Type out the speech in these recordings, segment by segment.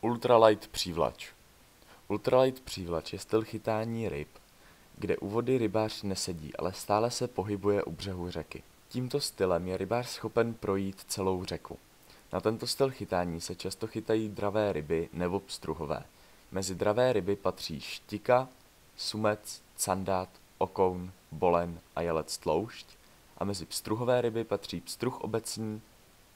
Ultralight přívlač. Ultralight přívlač je styl chytání ryb, kde u vody rybář nesedí, ale stále se pohybuje u břehu řeky. Tímto stylem je rybář schopen projít celou řeku. Na tento styl chytání se často chytají dravé ryby nebo pstruhové. Mezi dravé ryby patří štika, sumec, candát, okoun, bolen a jelec tloušť a mezi pstruhové ryby patří pstruh obecný,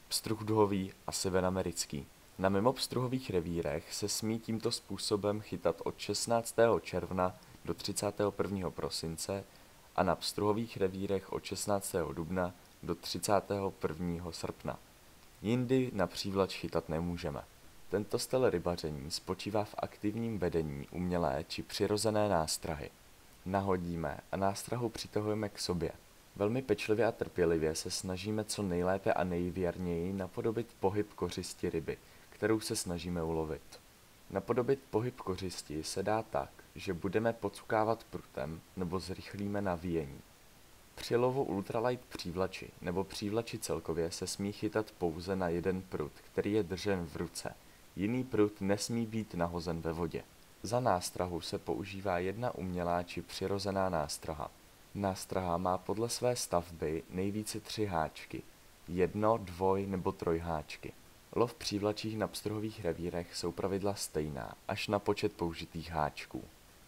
pstruh duhový a siven americký. Na mimopstruhových revírech se smí tímto způsobem chytat od 16. června do 31. prosince a na pstruhových revírech od 16. dubna do 31. srpna. Jindy na přívlač chytat nemůžeme. Tento styl rybaření spočívá v aktivním vedení umělé či přirozené nástrahy. Nahodíme a nástrahu přitahujeme k sobě. Velmi pečlivě a trpělivě se snažíme co nejlépe a nejvěrněji napodobit pohyb kořisti ryby, kterou se snažíme ulovit. Napodobit pohyb kořisti se dá tak, že budeme pocukávat prutem nebo zrychlíme navíjení. Při lovu ultralight přívlači nebo přívlači celkově se smí chytat pouze na jeden prut, který je držen v ruce. Jiný prut nesmí být nahozen ve vodě. Za nástrahu se používá jedna umělá či přirozená nástraha. Nástraha má podle své stavby nejvíce 3 háčky, 1, 2 nebo 3 háčky. Lov přívlačích na pstruhových revírech jsou pravidla stejná, až na počet použitých háčků.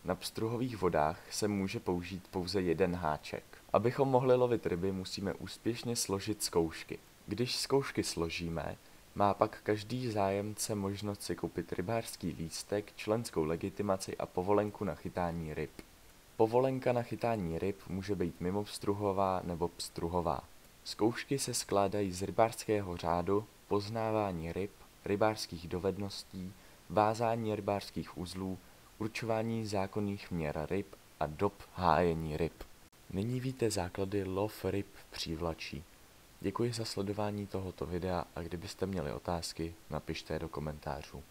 Na pstruhových vodách se může použít pouze jeden háček. Abychom mohli lovit ryby, musíme úspěšně složit zkoušky. Když zkoušky složíme, má pak každý zájemce možnost si koupit rybářský lístek, členskou legitimaci a povolenku na chytání ryb. Povolenka na chytání ryb může být mimopstruhová nebo pstruhová. Zkoušky se skládají z rybářského řádu, poznávání ryb, rybářských dovedností, vázání rybářských uzlů, určování zákonných měr ryb a dob hájení ryb. Nyní víte základy lov ryb přívlačí. Děkuji za sledování tohoto videa a kdybyste měli otázky, napište je do komentářů.